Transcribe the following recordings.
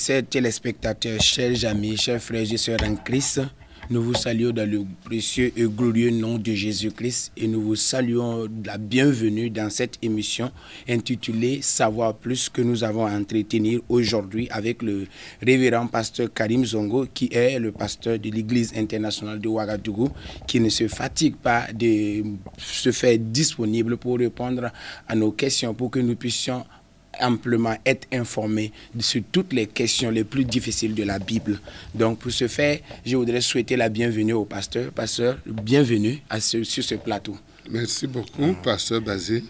chers téléspectateurs, chers amis, chers frères et sœurs en Christ, nous vous saluons dans le précieux et glorieux nom de Jésus-Christ et nous vous saluons la bienvenue dans cette émission intitulée Savoir plus que nous avons à entretenir aujourd'hui avec le révérend pasteur Karim Zongo qui est le pasteur de l'Église internationale de Ouagadougou qui ne se fatigue pas de se faire disponible pour répondre à nos questions pour que nous puissions amplement être informés sur toutes les questions les plus difficiles de la Bible. Donc, pour ce faire, je voudrais souhaiter la bienvenue au pasteur. Pasteur, bienvenue sur ce plateau. Merci beaucoup, pasteur Basile.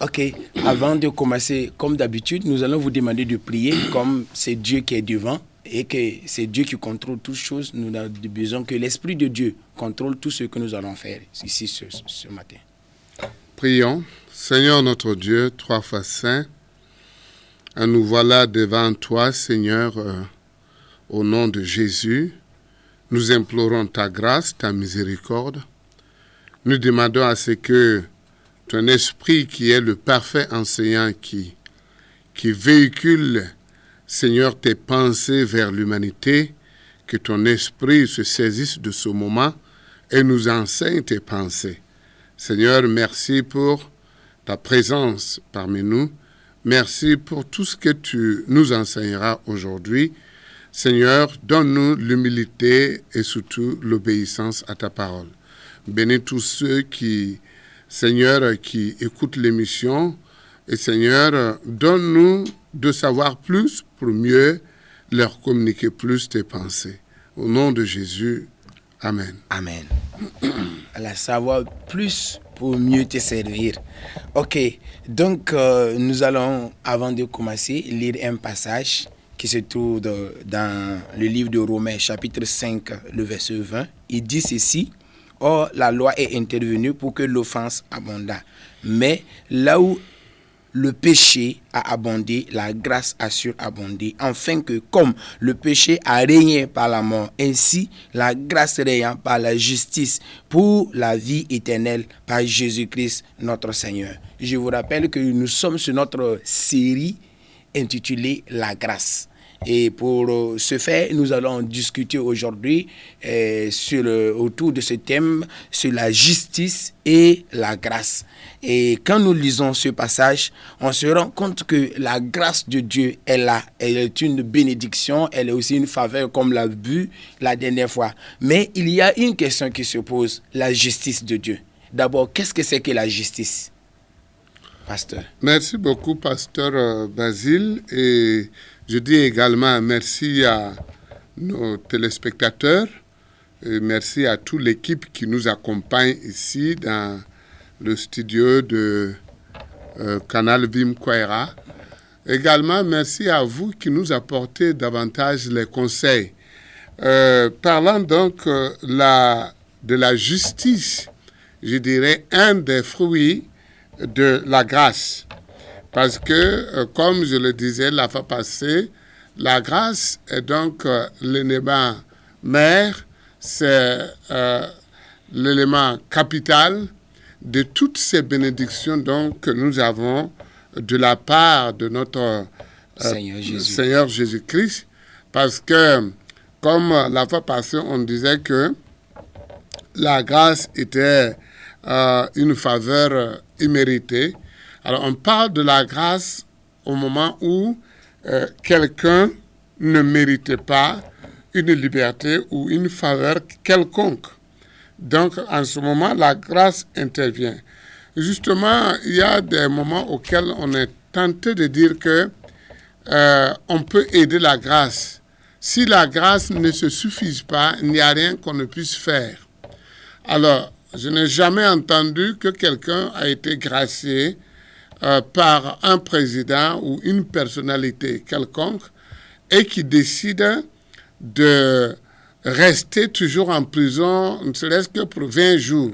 Ok, avant de commencer, comme d'habitude, nous allons vous demander de prier comme c'est Dieu qui est devant et que c'est Dieu qui contrôle toutes choses. Nous avons besoin que l'Esprit de Dieu contrôle tout ce que nous allons faire ici ce matin. Prions. Seigneur notre Dieu, trois fois saint, nous voilà devant toi, Seigneur, au nom de Jésus. Nous implorons ta grâce, ta miséricorde. Nous demandons à ce que ton esprit, qui est le parfait enseignant, qui véhicule, Seigneur, tes pensées vers l'humanité, que ton esprit se saisisse de ce moment et nous enseigne tes pensées. Seigneur, merci pour ta présence parmi nous. Merci pour tout ce que tu nous enseigneras aujourd'hui. Seigneur, donne-nous l'humilité et surtout l'obéissance à ta parole. Bénis tous ceux qui, Seigneur, qui écoutent l'émission. Et Seigneur, donne-nous de savoir plus pour mieux leur communiquer plus tes pensées. Au nom de Jésus, Amen. Amen. À savoir plus pour mieux te servir. Ok, donc nous allons, avant de commencer, lire un passage qui se trouve dans le livre de Romains, chapitre 5, le verset 20. Il dit ceci: « Or, la loi est intervenue pour que l'offense abondât. Mais là où le péché a abondé, la grâce a surabondé, afin que, comme le péché a régné par la mort, ainsi la grâce régnant par la justice pour la vie éternelle par Jésus-Christ notre Seigneur. » Je vous rappelle que nous sommes sur notre série intitulée « La grâce ». Et pour ce faire, nous allons discuter aujourd'hui autour de ce thème sur la justice et la grâce. Et quand nous lisons ce passage, on se rend compte que la grâce de Dieu est là. Elle est une bénédiction, elle est aussi une faveur comme l'a vu la dernière fois. Mais il y a une question qui se pose, la justice de Dieu. D'abord, qu'est-ce que c'est que la justice, pasteur? Merci beaucoup, pasteur Basile. Et je dis également merci à nos téléspectateurs et merci à toute l'équipe qui nous accompagne ici dans le studio de Canal Vim Kwaira. Également, merci à vous qui nous apportez davantage les conseils. Parlant donc de la justice, je dirais un des fruits de la grâce. Parce que, comme je le disais la fois passée, la grâce est donc l'élément mère, c'est l'élément capital de toutes ces bénédictions donc, que nous avons de la part de notre Seigneur Jésus-Christ. Parce que, comme la fois passée, on disait que la grâce était une faveur imméritée. Alors, on parle de la grâce au moment où quelqu'un ne méritait pas une liberté ou une faveur quelconque. Donc, en ce moment, la grâce intervient. Justement, il y a des moments auxquels on est tenté de dire que on peut aider la grâce. Si la grâce ne se suffit pas, il n'y a rien qu'on ne puisse faire. Alors, je n'ai jamais entendu que quelqu'un a été gracié par un président ou une personnalité quelconque et qui décide de rester toujours en prison, ne serait-ce que pour 20 jours.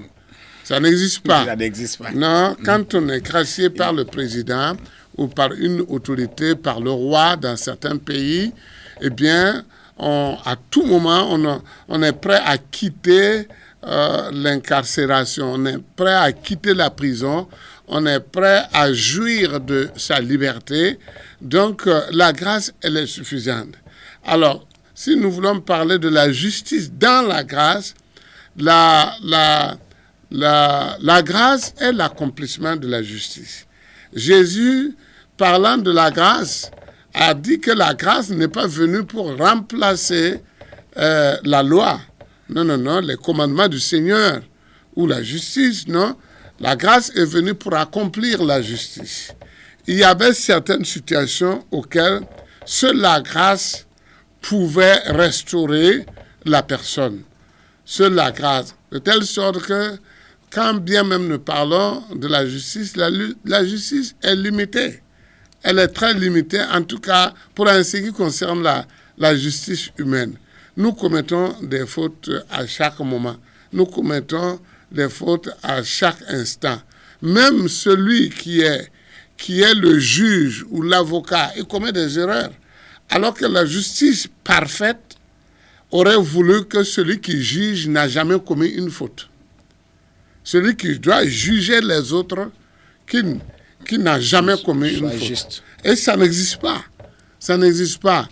Ça n'existe pas. Ça n'existe pas. Non, quand on est gracié par le président ou par une autorité, par le roi dans certains pays, eh bien, à tout moment, on est prêt à quitter l'incarcération, on est prêt à quitter la prison, on est prêt à jouir de sa liberté. Donc, la grâce, elle est suffisante. Alors, si nous voulons parler de la justice dans la grâce, la grâce est l'accomplissement de la justice. Jésus, parlant de la grâce, a dit que la grâce n'est pas venue pour remplacer la loi. Non, les commandements du Seigneur ou la justice, non. La grâce est venue pour accomplir la justice. Il y avait certaines situations auxquelles seule la grâce pouvait restaurer la personne. Seule la grâce. De telle sorte que, quand bien même nous parlons de la justice est limitée. Elle est très limitée, en tout cas pour ce qui concerne la justice humaine. Nous commettons des fautes à chaque moment. Nous commettons des fautes à chaque instant. Même celui qui est le juge ou l'avocat, il commet des erreurs. Alors que la justice parfaite aurait voulu que celui qui juge n'a jamais commis une faute. Celui qui doit juger les autres, qui n'a jamais commis une faute. Juste. Et ça n'existe pas. Ça n'existe pas.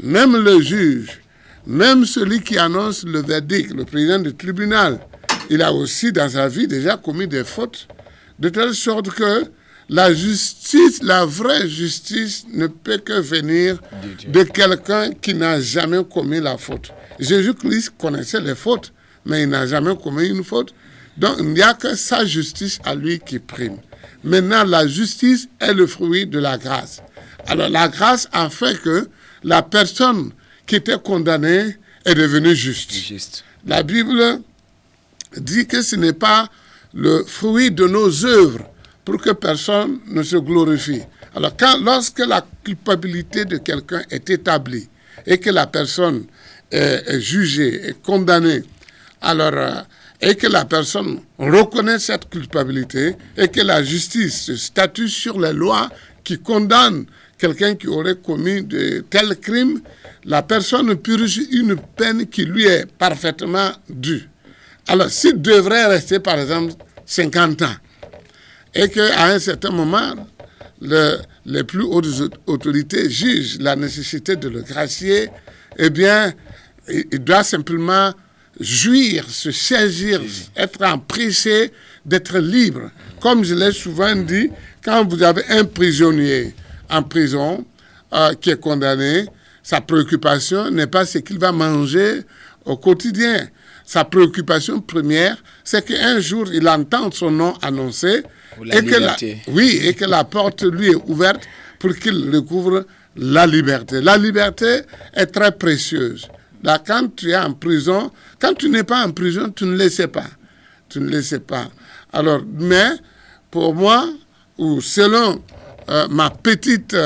Même le juge, même celui qui annonce le verdict, le président du tribunal, il a aussi dans sa vie déjà commis des fautes, de telle sorte que la justice, la vraie justice, ne peut que venir de quelqu'un qui n'a jamais commis la faute. Jésus-Christ connaissait les fautes, mais il n'a jamais commis une faute. Donc, il n'y a que sa justice à lui qui prime. Maintenant, la justice est le fruit de la grâce. Alors, la grâce a fait que la personne qui était condamnée est devenue juste. La Bible dit que ce n'est pas le fruit de nos œuvres pour que personne ne se glorifie. Alors, lorsque la culpabilité de quelqu'un est établie et que la personne est jugée, est condamnée, alors, et que la personne reconnaît cette culpabilité et que la justice se statue sur les lois qui condamnent quelqu'un qui aurait commis de tels crimes, la personne purge une peine qui lui est parfaitement due. Alors, s'il devrait rester, par exemple, 50 ans, et qu'à un certain moment, les plus hautes autorités jugent la nécessité de le gracier, eh bien, il doit simplement jouir, se saisir, être empressé d'être libre. Comme je l'ai souvent dit, quand vous avez un prisonnier en prison qui est condamné, sa préoccupation n'est pas ce qu'il va manger au quotidien. Sa préoccupation première, c'est qu'un jour, il entend son nom annoncé et que la porte lui est ouverte pour qu'il découvre la liberté. La liberté est très précieuse. Là, quand tu es en prison, quand tu n'es pas en prison, tu ne le sais pas. Tu ne le sais pas. Alors, mais pour moi, ou selon ma petite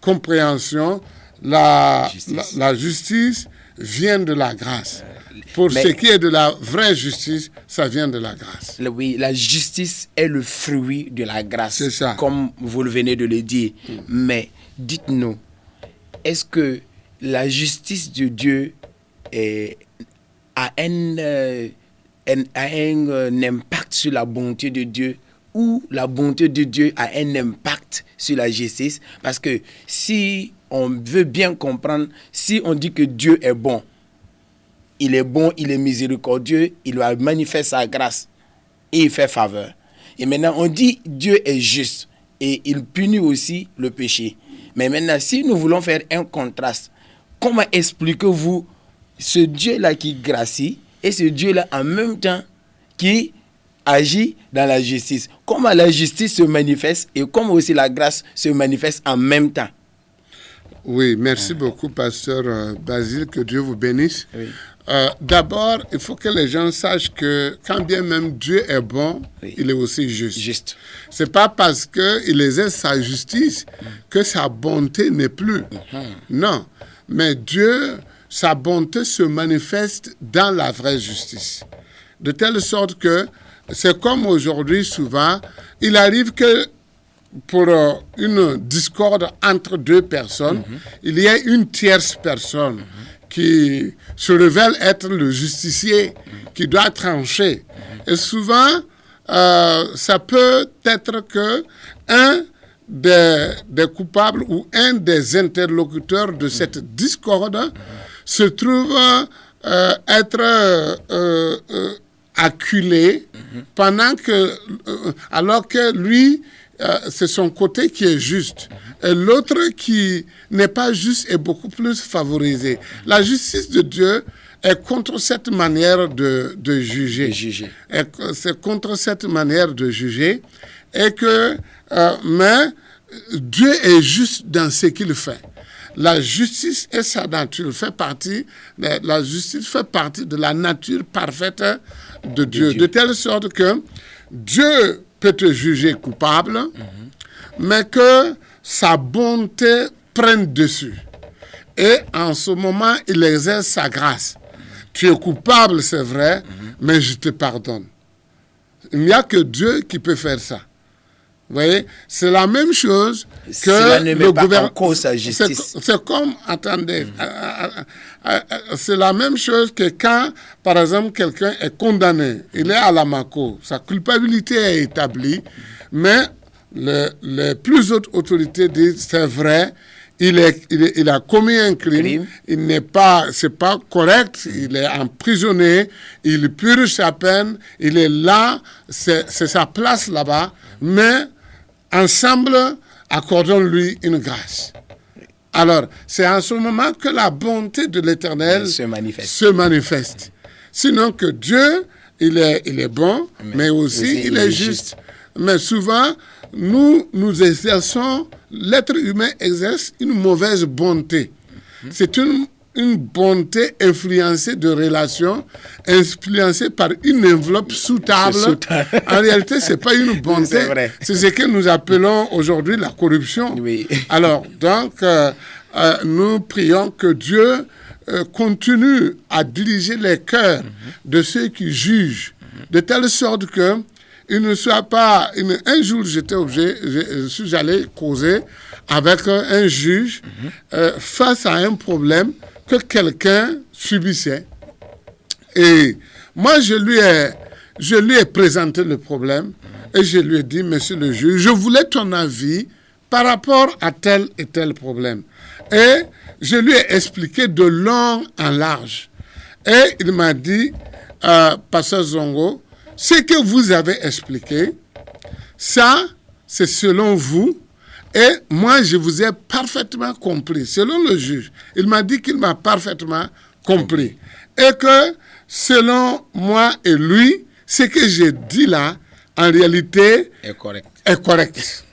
compréhension, la justice vient de la grâce. Pour ce qui est de la vraie justice, ça vient de la grâce. Oui, la justice est le fruit de la grâce, c'est ça. Comme vous le venez de le dire. Mais dites-nous, est-ce que la justice de Dieu a un impact sur la bonté de Dieu, ou la bonté de Dieu a un impact sur la justice? Parce que si on veut bien comprendre, si on dit que Dieu est bon, il est miséricordieux, il doit manifester sa grâce et il fait faveur. Et maintenant, on dit Dieu est juste et il punit aussi le péché. Mais maintenant, si nous voulons faire un contraste, comment expliquez-vous ce Dieu-là qui gracie et ce Dieu-là en même temps qui agit dans la justice? Comment la justice se manifeste et comment aussi la grâce se manifeste en même temps? Oui, merci beaucoup, pasteur Basile, que Dieu vous bénisse. Oui. D'abord, il faut que les gens sachent que quand bien même Dieu est bon, il est aussi juste. C'est pas parce qu'il exerce sa justice que sa bonté n'est plus. Non, mais Dieu, sa bonté se manifeste dans la vraie justice. De telle sorte que c'est comme aujourd'hui souvent, il arrive que pour une discorde entre deux personnes, il y a une tierce personne qui se révèle être le justicier qui doit trancher. Et souvent, ça peut être que un des coupables ou un des interlocuteurs de cette discorde se trouve être acculé pendant que, alors que lui, c'est son côté qui est juste. Et l'autre qui n'est pas juste est beaucoup plus favorisé. La justice de Dieu est contre cette manière de juger. C'est contre cette manière de juger. Et que, mais Dieu est juste dans ce qu'il fait. La justice et sa nature la justice fait partie de la nature parfaite de Dieu. De telle sorte que Dieu peut te juger coupable, mais que sa bonté prenne dessus. Et en ce moment, il exerce sa grâce. Tu es coupable, c'est vrai, mais je te pardonne. Il n'y a que Dieu qui peut faire ça. Vous voyez, c'est la même chose que cela ne met pas en cause sa justice. C'est comme, attendez, c'est la même chose que quand, par exemple, quelqu'un est condamné, il est à la MACO, sa culpabilité est établie, mais les plus hautes autorités disent c'est vrai, il a commis un crime. C'est pas correct, il est emprisonné, il purge sa peine, il est là, c'est sa place là-bas, mais ensemble, accordons-lui une grâce. Alors, c'est en ce moment que la bonté de l'Éternel se manifeste. Sinon que Dieu, il est bon, mais aussi il est juste. Mais souvent, nous exerçons, l'être humain exerce une mauvaise bonté. C'est une bonté influencée de relations, influencée par une enveloppe sous-table. En réalité, ce n'est pas une bonté. C'est ce que nous appelons aujourd'hui la corruption. Oui. Alors, donc, nous prions que Dieu continue à diriger les cœurs de ceux qui jugent, de telle sorte que il ne soit pas... Un jour, je suis allé causer avec un juge face à un problème que quelqu'un subissait. Et moi, je lui ai présenté le problème et je lui ai dit, monsieur le juge, je voulais ton avis par rapport à tel et tel problème. Et je lui ai expliqué de long en large. Et il m'a dit, Pasteur Zongo, ce que vous avez expliqué, ça, c'est selon vous, et moi, je vous ai parfaitement compris. Selon le juge, il m'a dit qu'il m'a parfaitement compris. Et que, selon moi et lui, ce que j'ai dit là, en réalité, est correct.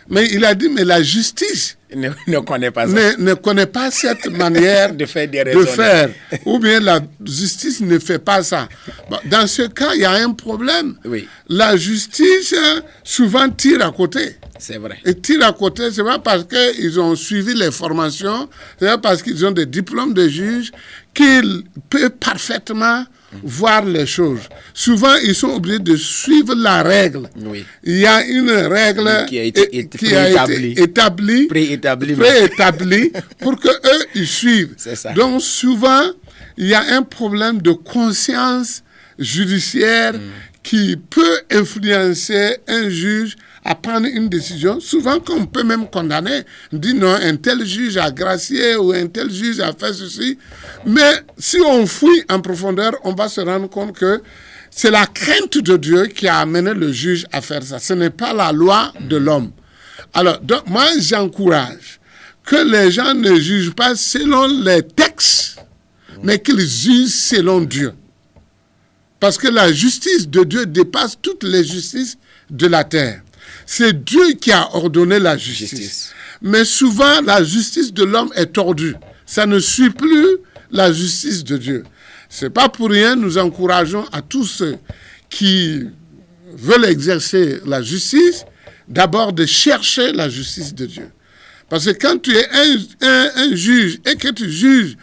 Mais il a dit, mais la justice ne connaît pas ça. Ne connaît pas cette manière de faire. Ou bien la justice ne fait pas ça. Bon, dans ce cas, il y a un problème. Oui. La justice souvent tire à côté. C'est vrai. Et tire à côté, c'est pas parce qu'ils ont suivi les formations, c'est pas parce qu'ils ont des diplômes de juge qu'ils peuvent parfaitement voir les choses. Souvent, ils sont obligés de suivre la règle. Oui. Il y a une règle qui a été préétablie pour que eux ils suivent. C'est ça. Donc, souvent, il y a un problème de conscience judiciaire qui peut influencer un juge à prendre une décision, souvent qu'on peut même condamner, on dit non, un tel juge a gracié ou un tel juge a fait ceci. Mais si on fouille en profondeur, on va se rendre compte que c'est la crainte de Dieu qui a amené le juge à faire ça. Ce n'est pas la loi de l'homme. Alors, donc, moi, j'encourage que les gens ne jugent pas selon les textes, mais qu'ils jugent selon Dieu. Parce que la justice de Dieu dépasse toutes les justices de la terre. C'est Dieu qui a ordonné la justice. Mais souvent, la justice de l'homme est tordue. Ça ne suit plus la justice de Dieu. Ce n'est pas pour rien, nous encourageons à tous ceux qui veulent exercer la justice, d'abord de chercher la justice de Dieu. Parce que quand tu es un juge et que tu juges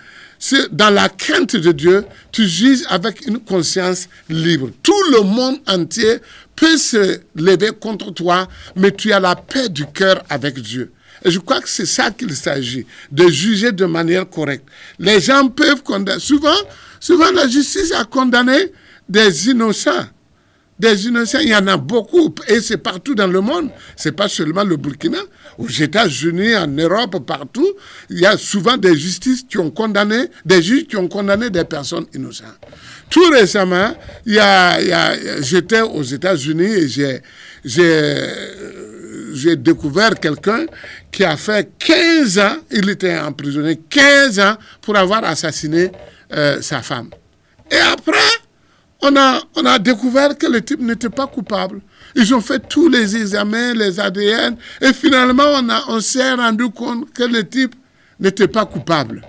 dans la crainte de Dieu, tu juges avec une conscience libre. Tout le monde entier peut se lever contre toi, mais tu as la paix du cœur avec Dieu. Et je crois que c'est ça qu'il s'agit, de juger de manière correcte. Les gens peuvent condamner. Souvent, la justice a condamné des innocents. des innocents, il y en a beaucoup. Et c'est partout dans le monde. C'est pas seulement le Burkina. Aux États-Unis, en Europe, partout, il y a souvent des justices qui ont condamné, des juges qui ont condamné des personnes innocentes. Tout récemment, j'étais aux États-Unis et j'ai découvert quelqu'un qui a fait 15 ans, il était emprisonné 15 ans pour avoir assassiné sa femme. Et après, on a découvert que le type n'était pas coupable. Ils ont fait tous les examens, les ADN, et finalement, on s'est rendu compte que le type n'était pas coupable.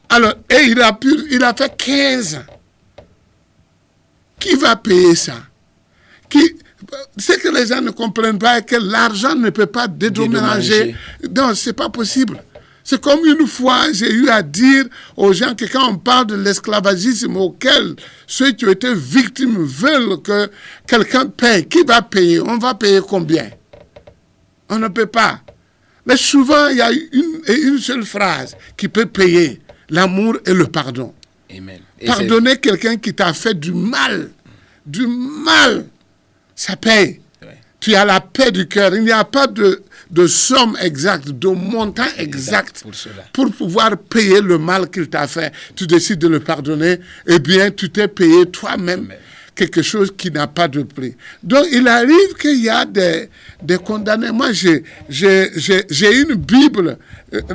Alors, et il a fait 15 ans. Qui va payer ça? C'est que les gens ne comprennent pas que l'argent ne peut pas dédommager. Non, c'est pas possible. C'est comme une fois, j'ai eu à dire aux gens que quand on parle de l'esclavagisme auquel ceux qui ont été victimes veulent que quelqu'un paye, qui va payer? On va payer combien? On ne peut pas. Mais souvent, il y a une seule phrase qui peut payer: l'amour et le pardon. Amen. Pardonner quelqu'un qui t'a fait du mal, ça paye. Ouais. Tu as la paix du cœur. Il n'y a pas de somme exacte, de montant exact pour pouvoir payer le mal qu'il t'a fait. Tu décides de le pardonner, eh bien, tu t'es payé toi-même quelque chose qui n'a pas de prix. Donc, il arrive qu'il y a des condamnés. Moi, j'ai une Bible,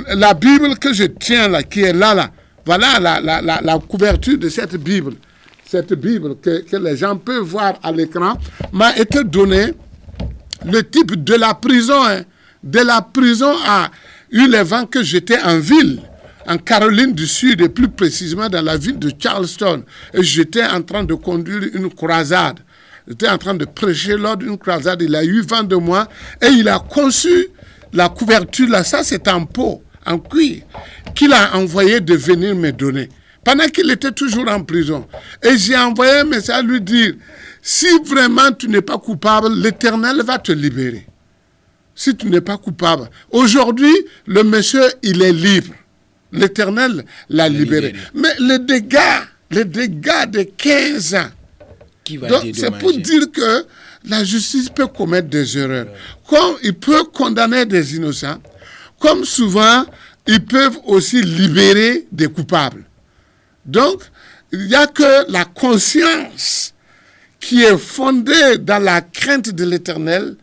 la Bible que je tiens là, qui est là. Voilà la couverture de cette Bible. Cette Bible que les gens peuvent voir à l'écran m'a été donnée. Le type de la prison, de la prison a eu les vents que j'étais en ville, en Caroline du Sud, et plus précisément dans la ville de Charleston. Et j'étais en train de conduire une croisade. J'étais en train de prêcher lors d'une croisade. Il a eu vent de moi et il a conçu la couverture là. Ça, c'est en peau, en cuir, qu'il a envoyé de venir me donner. Pendant qu'il était toujours en prison. Et j'ai envoyé un message à lui dire: si vraiment tu n'es pas coupable, l'Éternel va te libérer. Si tu n'es pas coupable. Aujourd'hui, le monsieur, il est libre. L'Éternel l'a libéré. Mais les dégâts de 15 ans. Donc, c'est pour dire que la justice peut commettre des erreurs. Comme il peut condamner des innocents, comme souvent, ils peuvent aussi libérer des coupables. Donc, il n'y a que la conscience qui est fondée dans la crainte de l'Éternel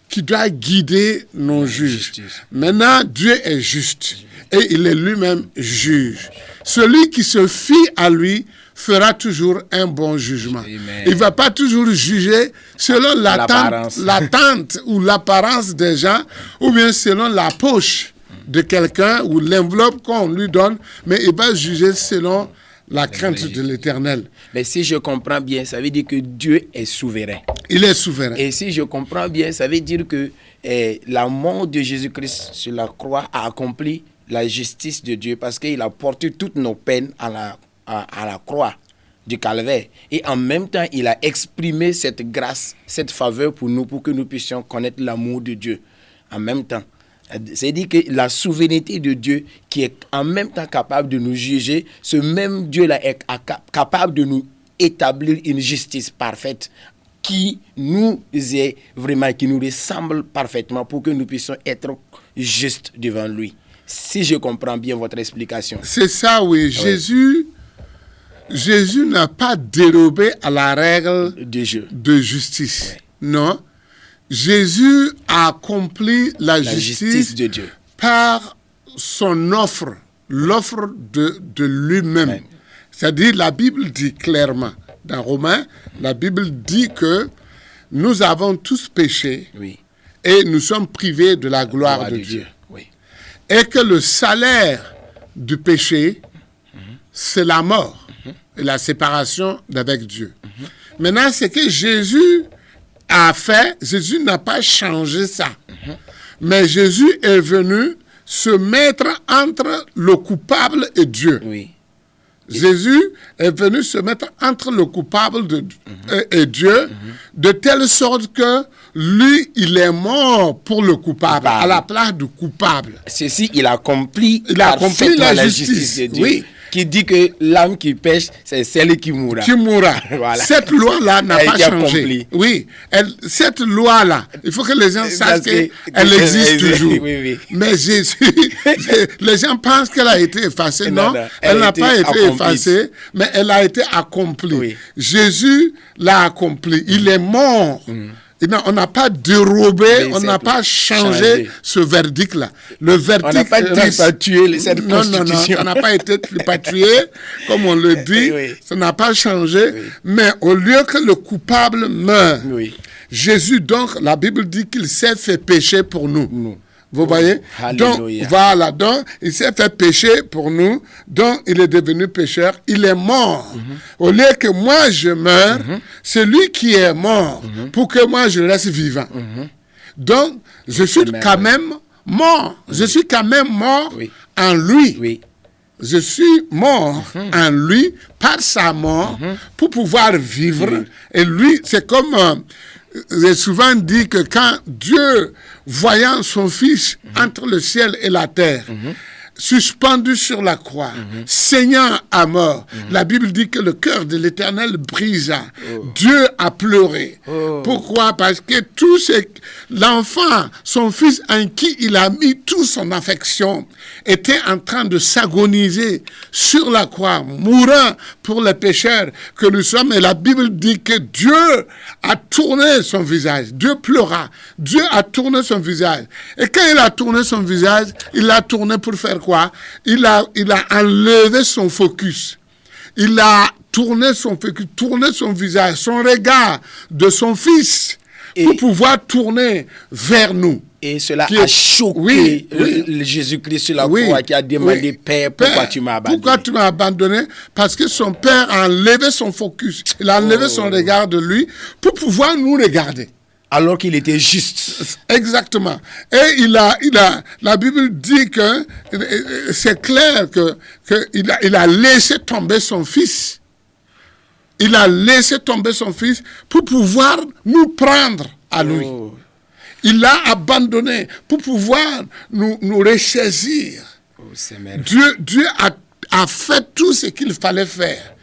qui doit guider nos juges. Maintenant, Dieu est juste et il est lui-même juge. Celui qui se fie à lui fera toujours un bon jugement. Amen. Il ne va pas toujours juger selon l'attente ou l'apparence des gens, ou bien selon la poche de quelqu'un ou l'enveloppe qu'on lui donne, mais il va juger selon la crainte de l'Éternel. Mais si je comprends bien, ça veut dire que Dieu est souverain. Il est souverain. Et si je comprends bien, ça veut dire que la mort de Jésus-Christ sur la croix a accompli la justice de Dieu, parce qu'il a porté toutes nos peines à la croix du calvaire. Et en même temps, il a exprimé cette grâce, cette faveur pour nous, pour que nous puissions connaître l'amour de Dieu. En même temps. C'est-à-dire que la souveraineté de Dieu, qui est en même temps capable de nous juger, ce même Dieu-là est capable de nous établir une justice parfaite qui nous ressemble parfaitement pour que nous puissions être justes devant lui. Si je comprends bien votre explication. C'est ça, oui. Jésus n'a pas dérobé à la règle de justice. Oui. Non. Jésus a accompli la justice de Dieu par son offre, l'offre de lui-même. Oui. C'est-à-dire, la Bible dit clairement, dans Romains, la Bible dit que nous avons tous péché, oui, et nous sommes privés de la gloire de Dieu. Oui. Et que le salaire du péché, c'est la mort et la séparation d'avec Dieu. Maintenant, c'est que Jésus a fait, Jésus n'a pas changé ça. Mais Jésus est venu se mettre entre le coupable et Dieu. Oui. Jésus est venu se mettre entre le coupable et Dieu, de telle sorte que lui, il est mort pour le coupable, à la place du coupable. Ceci, il a accompli la justice de Dieu. Oui. qui dit que l'âme qui pêche, c'est celle qui mourra. Qui mourra. Voilà. Cette loi-là n'a Elle pas est changé. accomplie. Oui, cette loi-là, il faut que les gens sachent qu'elle existe toujours. Oui. Mais Jésus, les gens pensent qu'elle a été effacée. Non, elle n'a pas été effacée, mais elle a été accomplie. Oui. Jésus l'a accompli. Il est mort. Non, on n'a pas dérobé, on n'a pas changé ce verdict-là. Le verdict. On n'a pas tripatué cette constitution. Non, on n'a pas été tripatué, comme on le dit. Oui. Ça n'a pas changé. Oui. Mais au lieu que le coupable meure, Jésus, donc, la Bible dit qu'il s'est fait pécher pour nous. Vous voyez? Alléluia. Donc, voilà. Donc, il s'est fait pécher pour nous. Donc, il est devenu pécheur. Il est mort. Au lieu que moi, je meure, c'est lui qui est mort pour que moi, je reste vivant. Donc, je suis quand même mort. Je suis quand même mort en lui. Oui. Je suis mort en lui par sa mort pour pouvoir vivre. Et lui, c'est comme... j'ai souvent dit que quand Dieu, voyant son Fils entre le ciel et la terre, suspendu sur la croix, saignant à mort, la Bible dit que le cœur de l'Éternel brisa. Dieu a pleuré. Pourquoi? Parce que l'enfant, son fils en qui il a mis toute son affection, était en train de s'agoniser sur la croix, mourant pour les pécheurs que nous sommes. Et la Bible dit que Dieu a tourné son visage. Dieu pleura. Dieu a tourné son visage. Et quand il a tourné son visage, il l'a tourné pour faire quoi? Il a enlevé son focus. Il a tourné son focus, tourné son visage, son regard de son fils pour pouvoir tourner vers nous. Et cela a choqué Jésus-Christ sur la croix qui a demandé, Père, pourquoi tu m'as abandonné? Pourquoi tu m'as abandonné? Parce que son Père a enlevé son focus. Il a enlevé son regard de lui pour pouvoir nous regarder. Alors qu'il était juste. Exactement. Et la Bible dit que c'est clair qu'il a laissé tomber son fils. Il a laissé tomber son fils pour pouvoir nous prendre à lui. Il l'a abandonné pour pouvoir nous ressaisir. Dieu a fait tout ce qu'il fallait faire.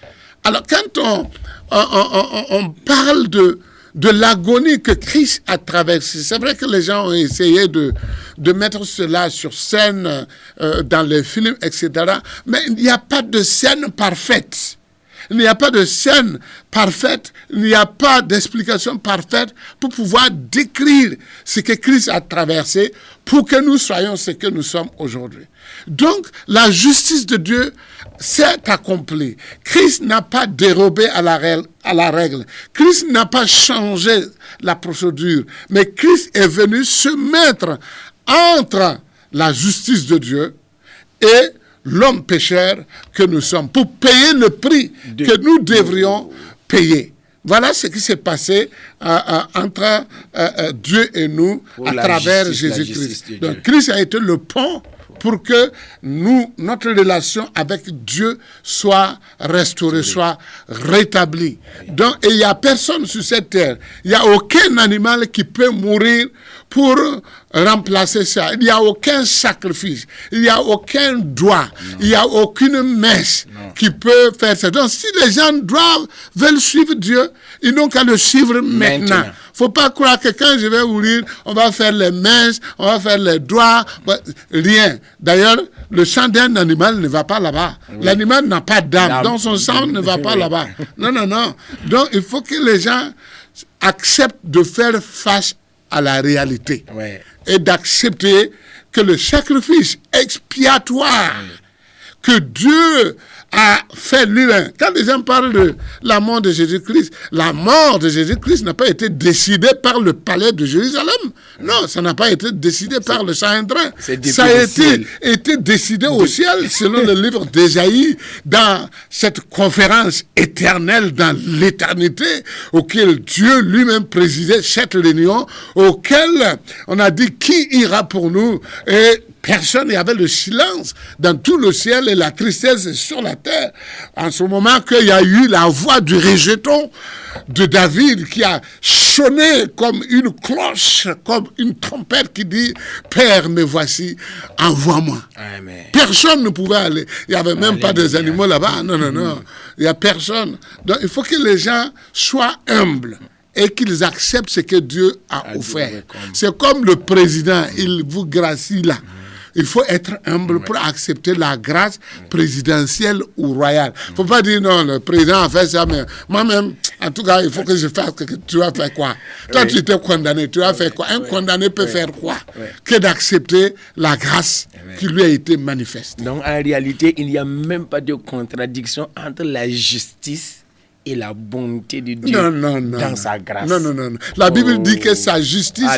Alors quand on parle de l'agonie que Christ a traversée. C'est vrai que les gens ont essayé de mettre cela sur scène dans les films, etc. Mais il n'y a pas de scène parfaite. Il n'y a pas de scène parfaite, il n'y a pas d'explication parfaite pour pouvoir décrire ce que Christ a traversé pour que nous soyons ce que nous sommes aujourd'hui. Donc, la justice de Dieu s'est accomplie. Christ n'a pas dérobé à la règle. Christ n'a pas changé la procédure. Mais Christ est venu se mettre entre la justice de Dieu et l'homme pécheur que nous sommes, pour payer le prix que nous devrions payer. Voilà ce qui s'est passé entre Dieu et nous à travers Jésus-Christ. Donc Christ a été le pont pour que notre relation avec Dieu soit restaurée, soit rétablie. Donc, il n'y a personne sur cette terre, il n'y a aucun animal qui peut mourir pour remplacer ça. Il n'y a aucun sacrifice, il n'y a aucun droit, il n'y a aucune messe qui peut faire ça. Donc, si les gens veulent suivre Dieu, ils n'ont qu'à le suivre maintenant. Faut pas croire que quand je vais mourir, on va faire les messes, on va faire les droits, rien. D'ailleurs, le sang d'un animal ne va pas là-bas. L'animal n'a pas d'âme, donc son sang ne va pas là-bas. Non. Donc, il faut que les gens acceptent de faire face à la réalité et d'accepter que le sacrifice expiatoire que Dieu a fait lui-même. Quand les gens parlent de la mort de Jésus-Christ, la mort de Jésus-Christ n'a pas été décidée par le palais de Jérusalem. Non, ça n'a pas été décidé par le Saint-Indrin. Ça a été décidé au ciel, selon le livre d'Ésaïe, dans cette conférence éternelle dans l'éternité, auquel Dieu lui-même présidait cette réunion, auquel on a dit qui ira pour nous, et personne, il y avait le silence dans tout le ciel et la tristesse sur la terre. En ce moment qu'il y a eu la voix du rejeton de David qui a sonné comme une cloche, comme une trompette qui dit « Père, me voici, envoie-moi ». Personne ne pouvait aller. Il n'y avait même pas des animaux là-bas. Non. Il n'y a personne. Donc il faut que les gens soient humbles et qu'ils acceptent ce que Dieu a offert. C'est comme le président, il vous gracie là. Il faut être humble pour accepter la grâce présidentielle ou royale. Il ne faut pas dire non, le président a fait ça, mais moi-même, en tout cas, il faut que je fasse que tu as fait quoi. Toi, tu t'es condamné, tu as fait quoi. Un condamné peut faire quoi que d'accepter la grâce qui lui a été manifeste. Donc, en réalité, il n'y a même pas de contradiction entre la justice et la bonté de Dieu dans sa grâce. Non. La Bible dit que sa justice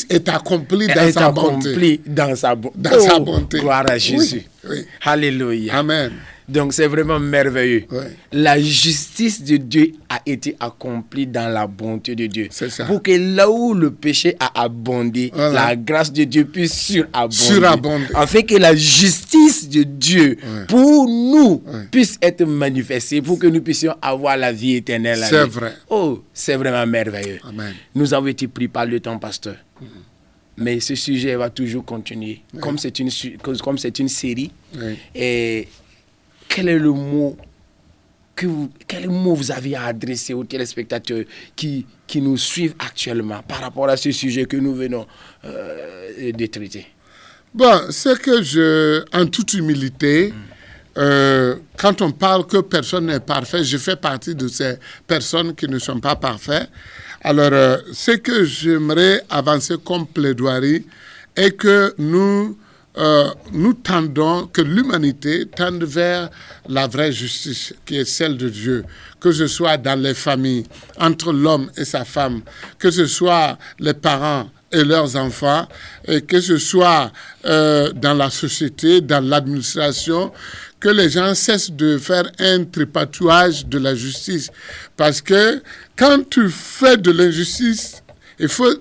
est accomplie dans sa bonté. Dans sa bonté. Gloire à Jésus. Oui. Alléluia. Amen. Donc c'est vraiment merveilleux. Oui. La justice de Dieu a été accomplie dans la bonté de Dieu. C'est ça. Pour que là où le péché a abondé, la grâce de Dieu puisse surabonder. Afin que la justice de Dieu pour nous puisse être manifestée, pour que nous puissions avoir la vie éternelle. C'est vrai. Oh, c'est vraiment merveilleux. Amen. Nous avons été pris par le temps, pasteur. Mais ce sujet va toujours continuer. Comme c'est une série. Et quel est le mot quel mot vous avez à adresser aux téléspectateurs qui nous suivent actuellement par rapport à ce sujet que nous venons de traiter? Bon, c'est que en toute humilité, quand on parle que personne n'est parfait, je fais partie de ces personnes qui ne sont pas parfaites. Alors, ce que j'aimerais avancer comme plaidoirie est que nous tendons, que l'humanité tende vers la vraie justice qui est celle de Dieu, que ce soit dans les familles, entre l'homme et sa femme, que ce soit les parents et leurs enfants, et que ce soit dans la société, dans l'administration, que les gens cessent de faire un tripatouage de la justice. Parce que quand tu fais de l'injustice, il faut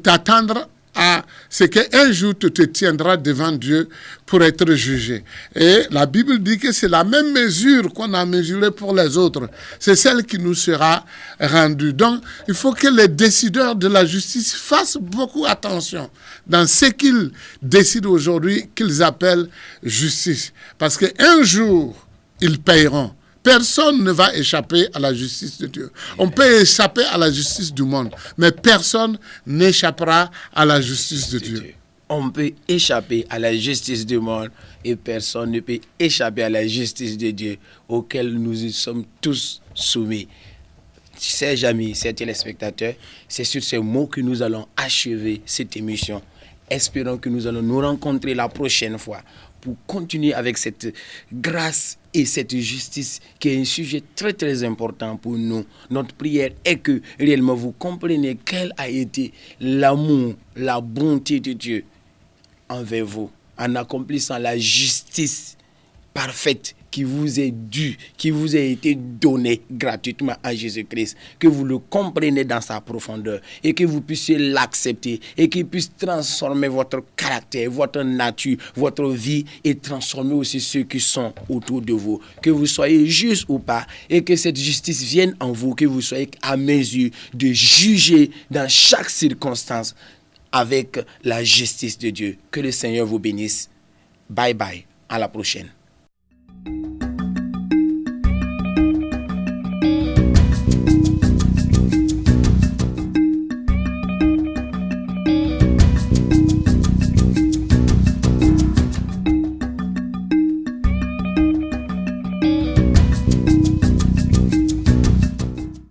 t'attendre à ce qu'un jour tu te tiendras devant Dieu pour être jugé. Et la Bible dit que c'est la même mesure qu'on a mesurée pour les autres. C'est celle qui nous sera rendue. Donc, il faut que les décideurs de la justice fassent beaucoup attention dans ce qu'ils décident aujourd'hui qu'ils appellent justice. Parce qu'un jour, ils paieront. Personne ne va échapper à la justice de Dieu. On peut échapper à la justice du monde, mais personne n'échappera à la justice de Dieu. On peut échapper à la justice du monde et personne ne peut échapper à la justice de Dieu auquel nous y sommes tous soumis. Chers amis, chers téléspectateurs, c'est sur ces mots que nous allons achever cette émission. Espérons que nous allons nous rencontrer la prochaine fois pour continuer avec cette grâce et cette justice qui est un sujet très très important pour nous. Notre prière est que réellement vous compreniez quel a été l'amour, la bonté de Dieu envers vous en accomplissant la justice parfaite qui vous est due, qui vous a été donnée gratuitement à Jésus-Christ, que vous le compreniez dans sa profondeur et que vous puissiez l'accepter et qu'il puisse transformer votre caractère, votre nature, votre vie et transformer aussi ceux qui sont autour de vous. Que vous soyez juste ou pas et que cette justice vienne en vous, que vous soyez à mesure de juger dans chaque circonstance avec la justice de Dieu. Que le Seigneur vous bénisse. Bye bye. À la prochaine.